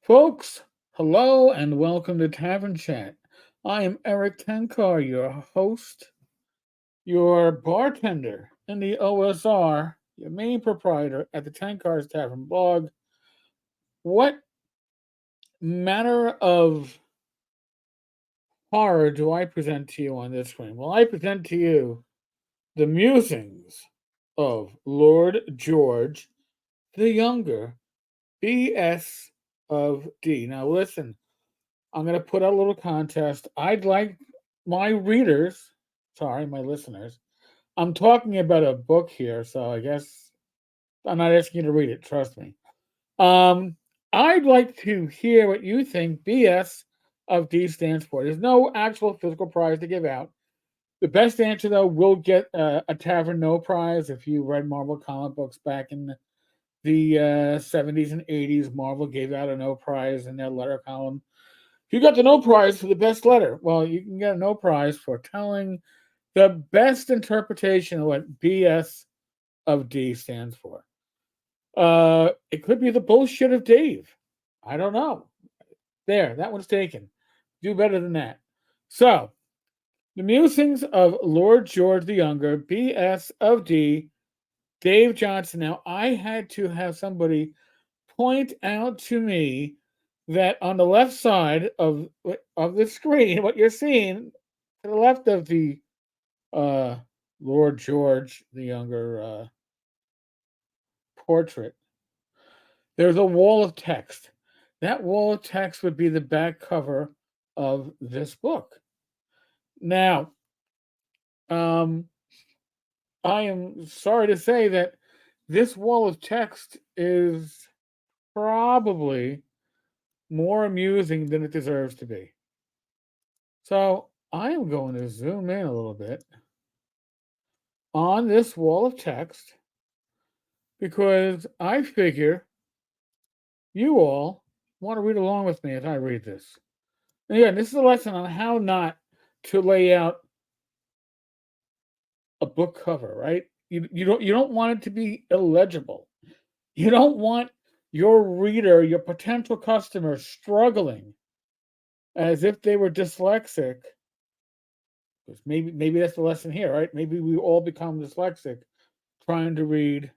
Folks, hello and welcome to Tavern Chat. I am Eric Tenkar, your host, your bartender in the OSR, your main proprietor at the Tenkar's Tavern blog. What manner of horror do I present to you on this screen? Well, I present to you the musings of Lord George the Younger, BS of D. Now, listen, I'm going to put out a little contest. I'd like my readers, sorry, my listeners. I'm talking about a book here, so I guess I'm not asking you to read it. Trust me. Um, I'd like to hear what you think BS of D stands for. There's no actual physical prize to give out. The best answer, though, will get a Tavern No prize. If you read Marvel comic books back in the 70s and 80s, Marvel gave out a No prize in their letter column. You got the no prize for the best letter. Well, you can get a no prize for telling the best interpretation of what BS of D stands for. It could be the bullshit of Dave. I don't know. There, that one's taken. Do better than that. So, the musings of Lord George the Younger, BS of D, Dave Johnson. Now, I had to have somebody point out to me that on the left side of the screen, what you're seeing to the left of the uh, Lord George the Younger portrait, there's a wall of text. That wall of text would be the back cover of this book. Now, um, I am sorry to say that this wall of text is probably more amusing than it deserves to be. So I am going to zoom in a little bit on this wall of text because I figure you all want to read along with me as I read this. And again, this is a lesson on how not to lay out a book cover, right? You don't want it to be illegible. You don't want your reader, your potential customer, struggling as if they were dyslexic. Because maybe that's the lesson here, right? Maybe we all become dyslexic trying to read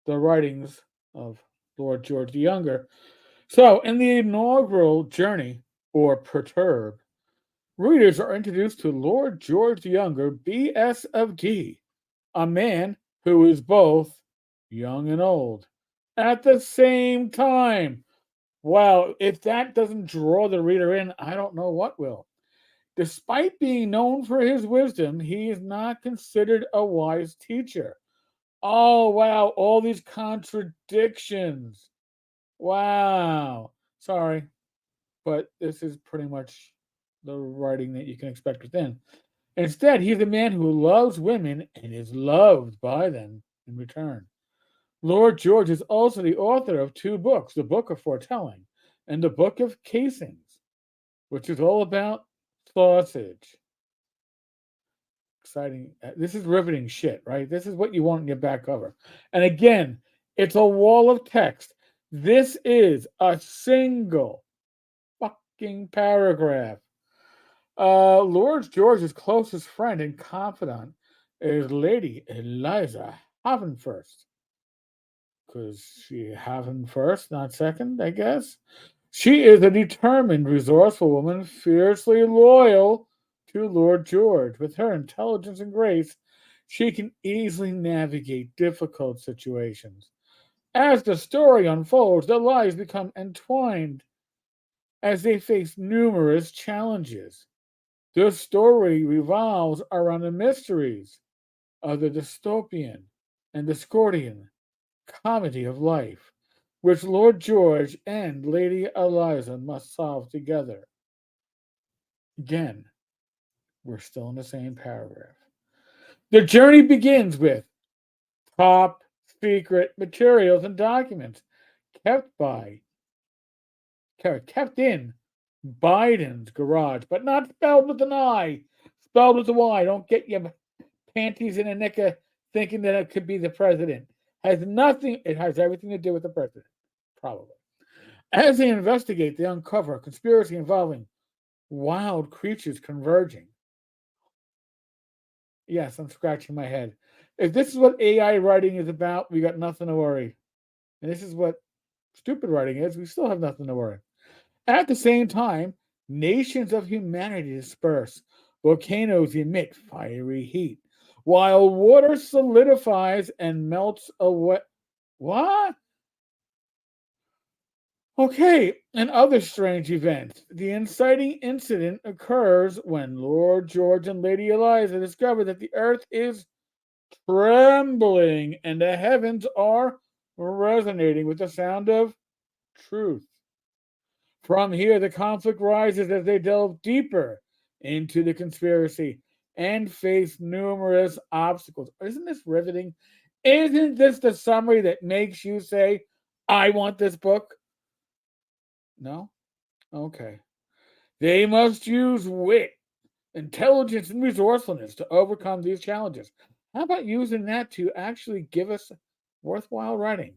the writings of Lord George the Younger. So, in the inaugural journey, or perturb, readers are introduced to Lord George the Younger, B.S. of D, a man who is both young and old at the same time. Wow, if that doesn't draw the reader in, I don't know what will. Despite being known for his wisdom, he is not considered a wise teacher. Oh, wow, all these contradictions. Wow. Sorry, but this is pretty much the writing that you can expect within. Instead, he's a man who loves women and is loved by them in return. Lord George is also the author of two books, the Book of Foretelling and the Book of Casings, which is all about sausage. Exciting. This is riveting shit, right? This is what you want in your back cover. And again, it's a wall of text. This is a single fucking paragraph. Lord George's closest friend and confidant is Lady Eliza Havenfirst. Because she Haven first, not second, I guess. She is a determined, resourceful woman, fiercely loyal to Lord George. With her intelligence and grace, she can easily navigate difficult situations. As the story unfolds, their lives become entwined as they face numerous challenges. The story revolves around the mysteries of the dystopian and Discordian comedy of life, which Lord George and Lady Eliza must solve together. Again, we're still in the same paragraph. The journey begins with top secret materials and documents kept by kept in Biden's garage, but not spelled with an I, spelled with a Y. Don't get your panties in a knicker thinking that it could be the president. Has nothing. It has everything to do with the president, probably. As they investigate, they uncover a conspiracy involving wild creatures converging. Yes, I'm scratching my head. If this is what AI writing is about, we got nothing to worry. And this is what stupid writing is, we still have nothing to worry. At the same time, nations of humanity disperse. Volcanoes emit fiery heat, while water solidifies and melts away. What? Okay, and other strange events. The inciting incident occurs when Lord George and Lady Eliza discover that the earth is trembling and the heavens are resonating with the sound of truth. From here, the conflict rises as they delve deeper into the conspiracy and face numerous obstacles. Isn't this riveting? Isn't this the summary that makes you say, I want this book? No? Okay. They must use wit, intelligence, and resourcefulness to overcome these challenges. How about using that to actually give us worthwhile writing?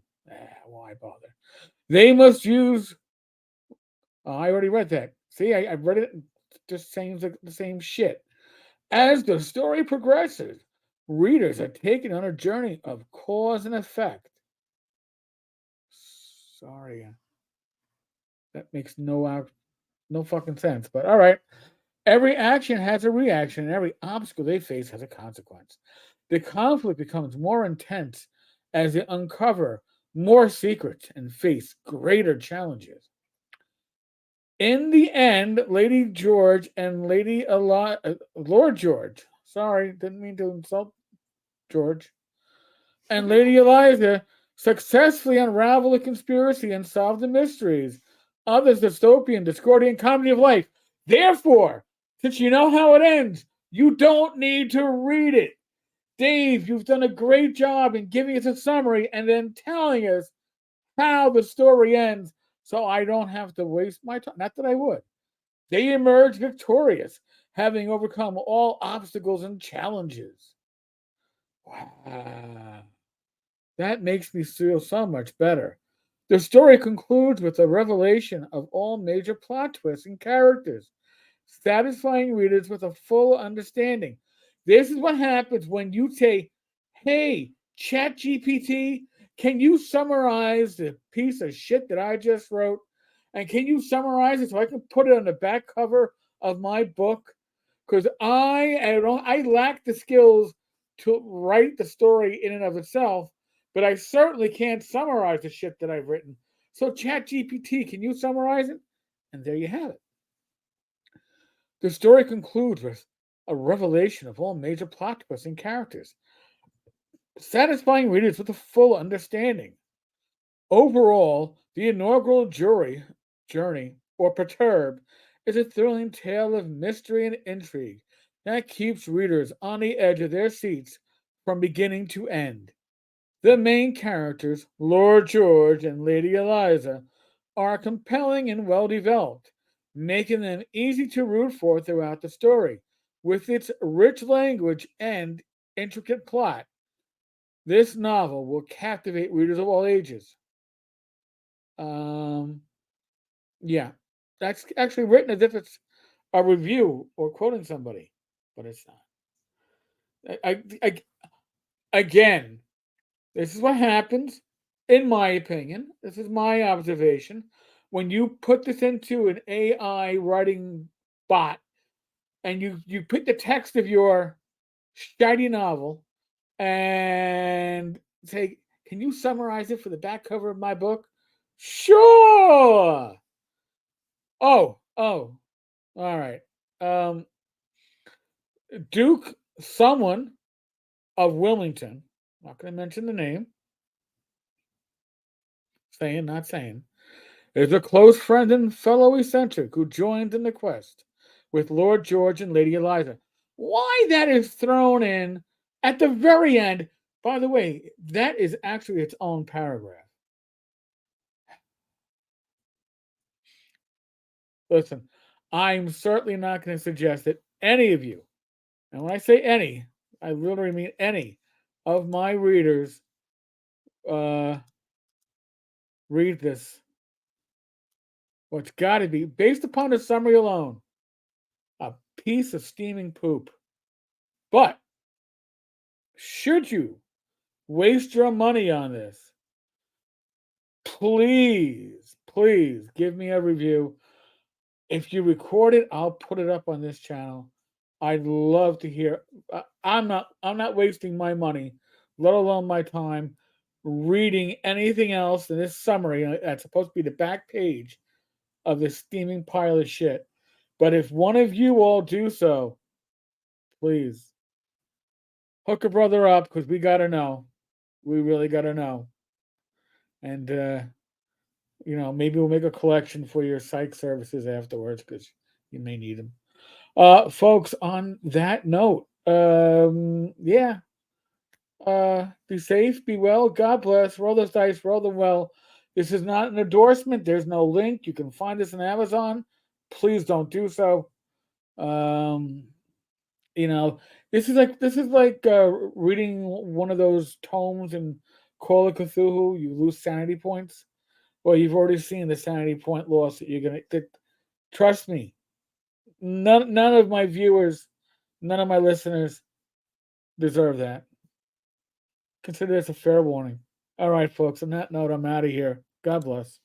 Why bother? They must use. Oh, I already read that. See, I read it. Just saying the same shit. As the story progresses, readers are taken on a journey of cause and effect. Sorry, that makes no fucking sense. But all right. Every action has a reaction, and every obstacle they face has a consequence. The conflict becomes more intense as they uncover more secrets and face greater challenges. In the end, Lady George and Lord George, sorry, didn't mean to insult George, and Lady Eliza successfully unravel the conspiracy and solve the mysteries of this dystopian, Discordian comedy of life. Therefore, since you know how it ends, you don't need to read it. Dave, you've done a great job in giving us a summary and then telling us how the story ends so I don't have to waste my time. Not that I would. They emerge victorious, having overcome all obstacles and challenges. Wow. That makes me feel so much better. The story concludes with a revelation of all major plot twists and characters, satisfying readers with a full understanding. This is what happens when you say, hey, ChatGPT, can you summarize the piece of shit that I just wrote? And can you summarize it so I can put it on the back cover of my book? Because I lack the skills to write the story in and of itself, but I certainly can't summarize the shit that I've written. So, ChatGPT, can you summarize it? And there you have it. The story concludes with a revelation of all major plot twists and characters, satisfying readers with a full understanding. Overall, the inaugural journey, or Perturb, is a thrilling tale of mystery and intrigue that keeps readers on the edge of their seats from beginning to end. The main characters, Lord George and Lady Eliza, are compelling and well developed, making them easy to root for throughout the story. With its rich language and intricate plot, this novel will captivate readers of all ages. Um, yeah, that's actually written as if it's a review or quoting somebody, but it's not. Again, this is what happens, in my opinion. This is my observation. When you put this into an AI writing bot and you put the text of your shiny novel and say, can you summarize it for the back cover of my book? Sure. Oh, all right. Um, Duke, someone of Wilmington, not going to mention the name, saying, not saying, is a close friend and fellow eccentric who joins in the quest with Lord George and Lady Eliza. Why that is thrown in at the very end, by the way, that is actually its own paragraph. Listen, I'm certainly not going to suggest that any of you, and when I say any, I literally mean any of my readers uh, read this Well, it's got to be, based upon the summary alone, a piece of steaming poop. But should you waste your money on this, please give me a review. If you record it, I'll put it up on this channel. I'd love to hear. I'm not wasting my money, let alone my time, reading anything else in this summary that's supposed to be the back page of this steaming pile of shit. But if one of you all do so, please hook a brother up because we gotta know. We really gotta know. And maybe we'll make a collection for your psych services afterwards because you may need them. Folks, on that note, yeah, be safe, be well, God bless, roll those dice, roll them well. This is not an endorsement. There's no link. You can find us on Amazon. Please don't do so. Um, you know, this is like reading one of those tomes in Call of Cthulhu. You lose sanity points. Well, you've already seen the sanity point loss that you're gonna. Trust me, none of my viewers, none of my listeners deserve that. Consider this a fair warning. All right, folks. On that note, I'm out of here. God bless.